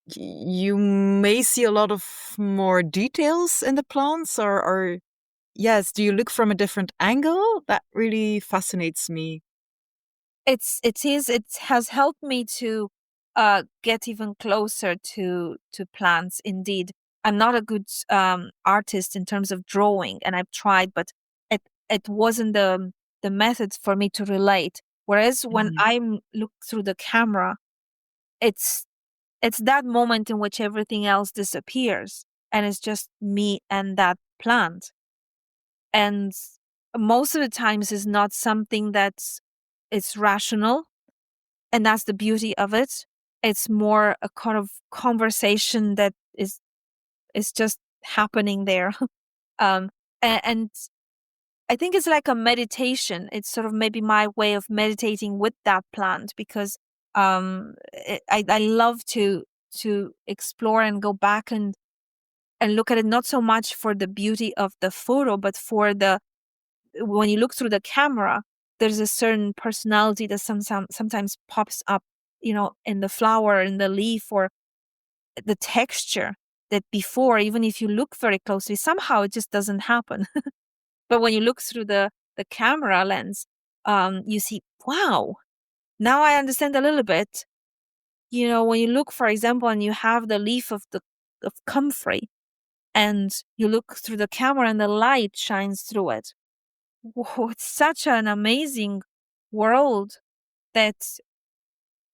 you may see a lot of more details in the plants, or yes, do you look from a different angle? That really fascinates me. It has helped me to get even closer to plants. Indeed, I'm not a good artist in terms of drawing, and I've tried, but it wasn't the method for me to relate. Whereas when Mm. I look through the camera, it's it's that moment in which everything else disappears, and it's just me and that plant. And most of the times is not something that's it's rational, and that's the beauty of it. It's more a kind of conversation that is just happening there. um and I think it's like a meditation. It's sort of maybe my way of meditating with that plant, because I love to explore and go back and look at it, not so much for the beauty of the photo, but for the when you look through the camera, there's a certain personality that sometimes pops up, you know, in the flower, in the leaf, or the texture that before, even if you look very closely, somehow it just doesn't happen. But when you look through the camera lens, you see, wow, now I understand a little bit. You know, when you look, for example, and you have the leaf of comfrey, and you look through the camera and the light shines through it. Whoa, it's such an amazing world that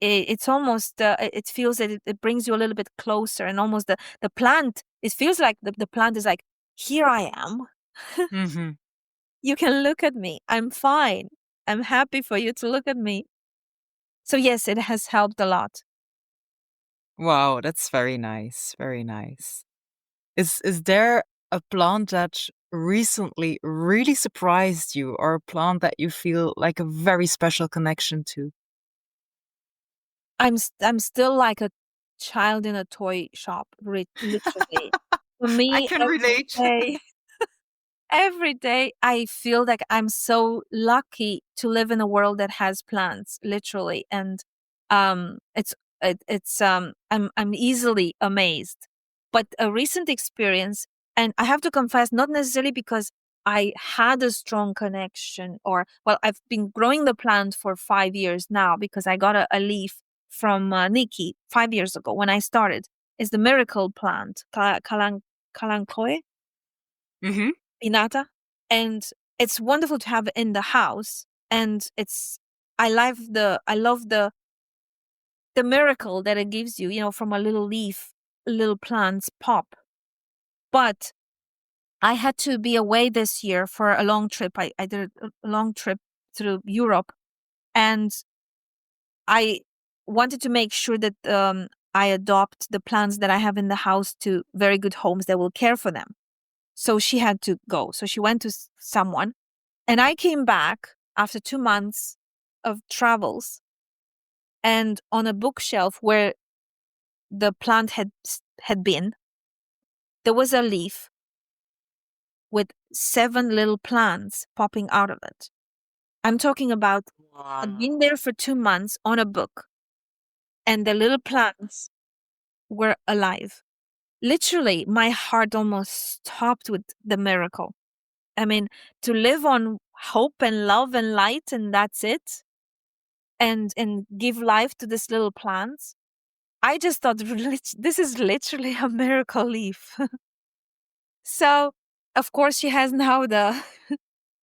it's almost it feels that it brings you a little bit closer, and almost the plant, it feels like the plant is like, here I am. Hmm. You can look at me. I'm fine. I'm happy for you to look at me. So yes, it has helped a lot. Wow, that's very nice. Very nice. Is there a plant that recently really surprised you, or a plant that you feel like a very special connection to? I'm still like a child in a toy shop, literally. For I me, can relate. day every day I feel like I'm so lucky to live in a world that has plants, literally. And it's I'm easily amazed. But a recent experience, and I have to confess, not necessarily because I had a strong connection, or well, I've been growing the plant for 5 years now because I got a leaf from Nikki 5 years ago when I started. Is the miracle plant, Kalankoe? Hmm. Pinata, and it's wonderful to have it in the house. And I love the miracle that it gives you, from a little leaf, little plants pop. But I had to be away this year for a long trip. I did a long trip through Europe, and I wanted to make sure that I adopt the plants that I have in the house to very good homes that will care for them. So she had to go. So she went to someone. And I came back after 2 months of travels, and on a bookshelf where the plant had been, there was a leaf with 7 little plants popping out of it. I'm talking about had been Wow. there for 2 months on a book, and the little plants were alive. Literally, my heart almost stopped with the miracle. I mean, to live on hope and love and light, and that's it, and give life to this little plants. I just thought this is literally a miracle leaf. So, of course, she has now the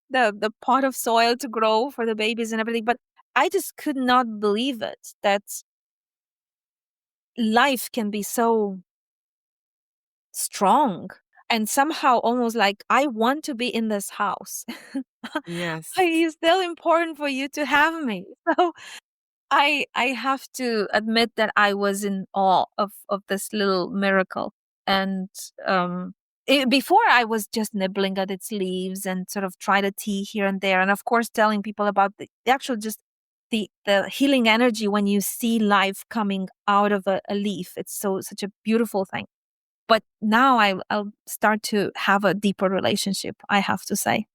the pot of soil to grow for the babies and everything. But I just could not believe it that life can be so strong, and somehow almost like I want to be in this house. Yes. It's still important for you to have me. So I have to admit that I was in awe of this little miracle. And before I was just nibbling at its leaves and sort of try the tea here and there, and of course telling people about the actual just the healing energy when you see life coming out of a leaf. It's such a beautiful thing. But now I'll start to have a deeper relationship, I have to say.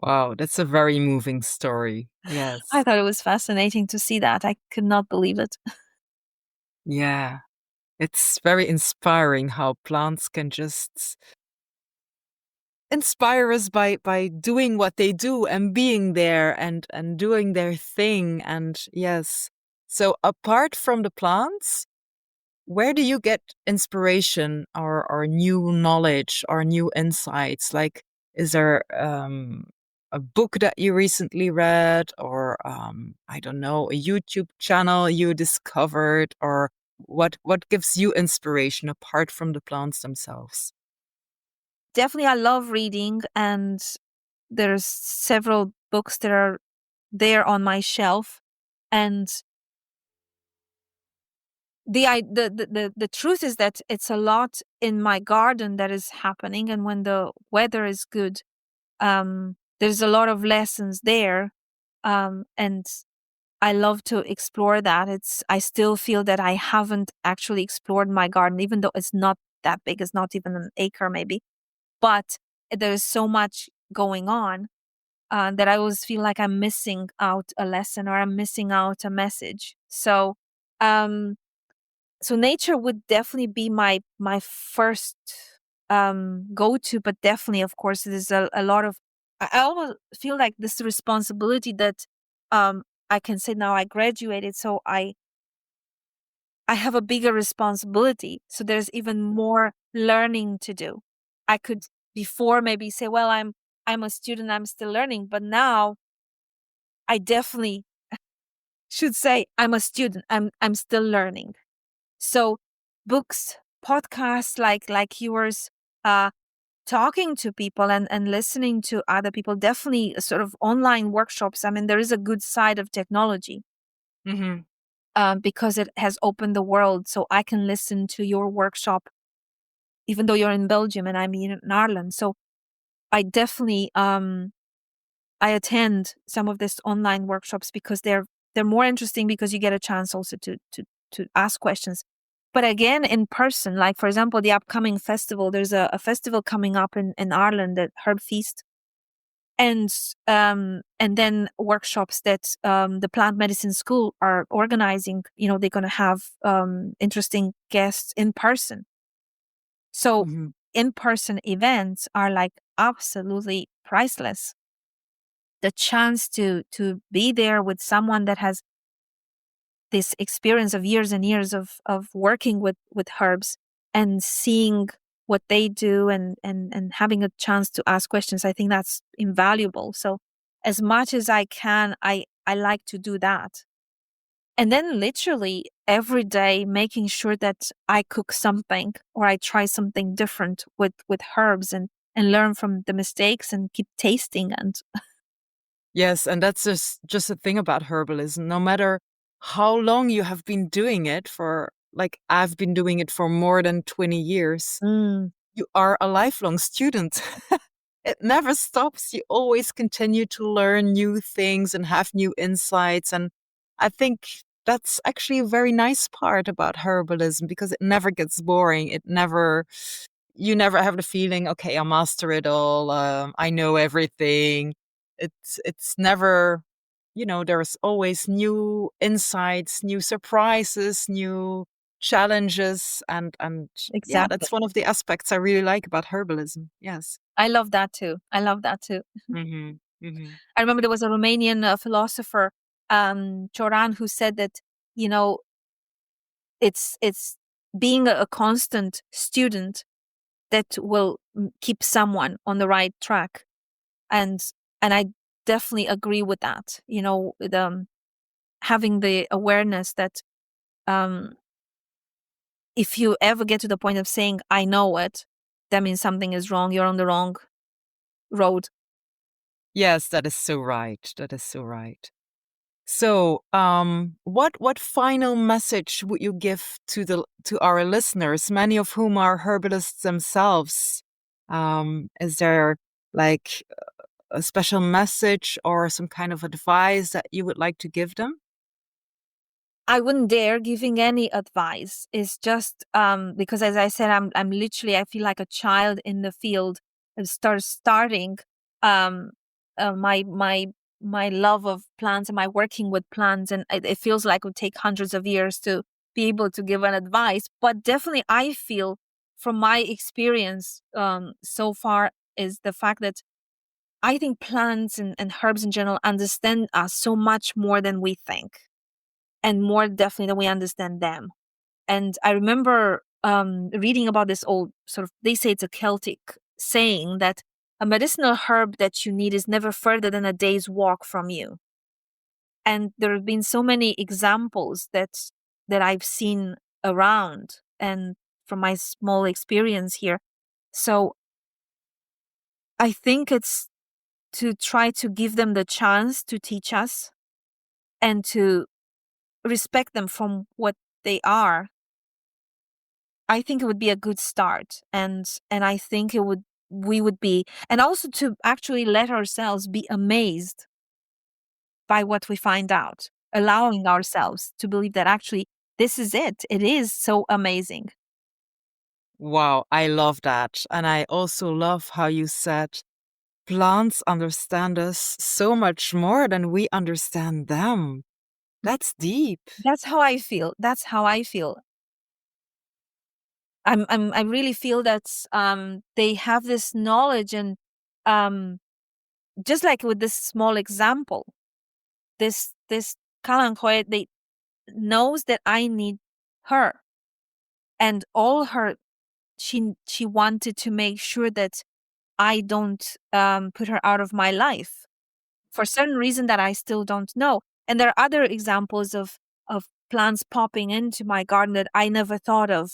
Wow, that's a very moving story. I Yes. thought it was fascinating to see that. I could not believe it. Yeah. It's very inspiring how plants can just inspire us by doing what they do and being there and doing their thing. And yes. So apart from the plants, where do you get inspiration or new knowledge or new insights? Like, is there a book that you recently read, or I don't know, a YouTube channel you discovered, or what gives you inspiration apart from the plants themselves? Definitely, I love reading, and there's several books that are there on my shelf. And the truth is that it's a lot in my garden that is happening, and when the weather is good, there's a lot of lessons there, and I love to explore that. I still feel that I haven't actually explored my garden, even though it's not that big. It's not even an acre, maybe, but there's so much going on that I always feel like I'm missing out a lesson, or I'm missing out a message. Um, so nature would definitely be my first go to, but definitely, of course, there's a lot of. I almost feel like this responsibility that I can say now I graduated, so I have a bigger responsibility. So there's even more learning to do. I could before maybe say, well, I'm a student, I'm still learning, but now I definitely should say I'm a student. I'm still learning. So books, podcasts like yours, uh, talking to people and listening to other people, definitely sort of online workshops. I mean, there is a good side of technology because it has opened the world. So I can listen to your workshop, even though you're in Belgium and I'm in Ireland. So I definitely I attend some of these online workshops because they're more interesting because you get a chance also to ask questions. But again, in person, like for example, the upcoming festival, there's a festival coming up in Ireland, at Herb Feast, and then workshops that the plant medicine school are organizing. You know, they're going to have interesting guests in person. So Mhm. in-person events are like absolutely priceless. The chance to be there with someone that has this experience of years and years of working with herbs and seeing what they do and having a chance to ask questions, I think that's invaluable. So as much as I can, I like to do that. And then literally every day making sure that I cook something or I try something different with herbs and learn from the mistakes and keep tasting. And Yes, and that's just a thing about herbalism. No matter how long you have been doing it for, like I've been doing it for more than 20 years, Mm, you are a lifelong student. It never stops. You always continue to learn new things and have new insights. And I think that's actually a very nice part about herbalism because it never gets boring. You never have the feeling, okay, I master it all. I know everything. It's never, there's always new insights, new surprises, new challenges, and yeah, exactly. that's one of the aspects I really like about herbalism. Yes. I love that too. I love that too. Hmm. Hmm. I remember there was a Romanian philosopher, Cioran, who said that, you know, it's being a constant student that will keep someone on the right track. And I definitely agree with that. You know, having the awareness that um, if you ever get to the point of saying, I know it, that means something is wrong. You're on the wrong road. Yes, that is so right. That is so right. So, what final message would you give to our listeners, many of whom are herbalists themselves? Is there like a special message or some kind of advice that you would like to give them? I wouldn't dare giving any advice. It's just because, as I said, I'm literally, I feel like a child in the field and starting um my love of plants and my working with plants, and it feels like it would take hundreds of years to be able to give an advice. But definitely, I feel from my experience so far is the fact that I think plants and herbs in general understand us so much more than we think, and more definitely than we understand them. And I remember reading about this old sort of, they say it's a Celtic saying that a medicinal herb that you need is never further than a day's walk from you. And there have been so many examples that I've seen around and from my small experience here. So I think it's to try to give them the chance to teach us and to respect them from what they are. I think it would be a good start, and I think we would be, and also to actually let ourselves be amazed by what we find out, allowing ourselves to believe that actually this is it. It is so amazing. Wow, I love that. And I also love how you said plants understand us so much more than we understand them. That's deep. That's how I feel. That's how I feel. I really feel that they have this knowledge, and um just like with this small example, this Kalanchoe, they knows that I need her, and all her, she wanted to make sure that I don't put her out of my life for certain reason that I still don't know. And there are other examples of plants popping into my garden that I never thought of.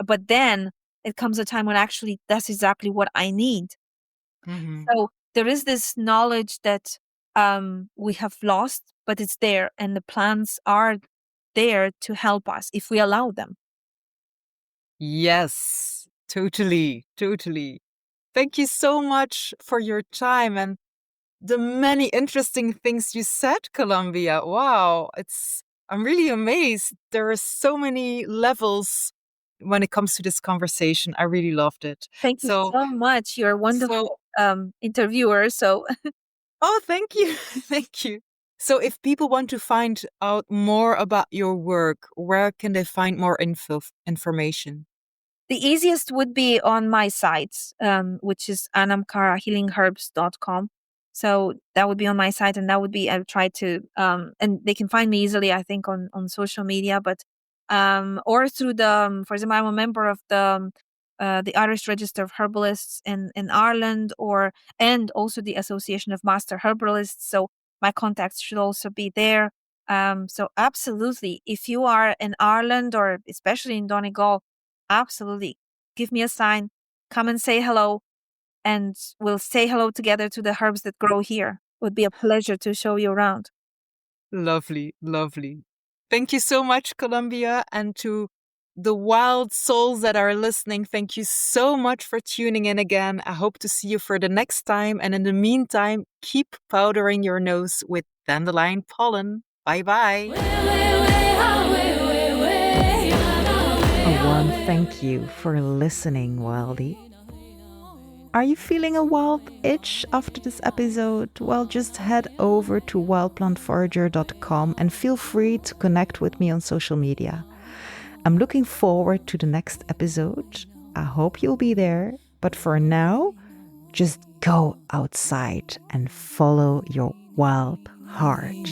But then it comes a time when actually that's exactly what I need. So there is this knowledge that we have lost, but it's there, and the plants are there to help us if we allow them. Yes, totally, totally. Thank you so much for your time and the many interesting things you said, Columbia. Wow, I'm really amazed. There are so many levels when it comes to this conversation. I really loved it. Thank you So, so much. You're a so, wonderful interviewer. So oh, thank you. Thank you. So, if people want to find out more about your work, where can they find more information? the easiest would be on my site, which is anamcarahealingherbs.com. So that would be on my site, and that would be, I've tried to, and they can find me easily, I think, on social media, but, or through for example, I'm a member of the Irish Register of Herbalists in Ireland, and also the Association of Master Herbalists. So my contacts should also be there. So absolutely, if you are in Ireland or especially in Donegal, absolutely. Give me a sign. Come and say hello, and we'll say hello together to the herbs that grow here. It would be a pleasure to show you around. Lovely, lovely. Thank you so much, Columbia. And to the wild souls that are listening, thank you so much for tuning in again. I hope to see you for the next time. And in the meantime, keep powdering your nose with dandelion pollen. Bye bye. A warm thank you for listening, Wildie. Are you feeling a wild itch after this episode? Well, just head over to wildplantforager.com and feel free to connect with me on social media. I'm looking forward to the next episode. I hope you'll be there. But for now, just go outside and follow your wild heart.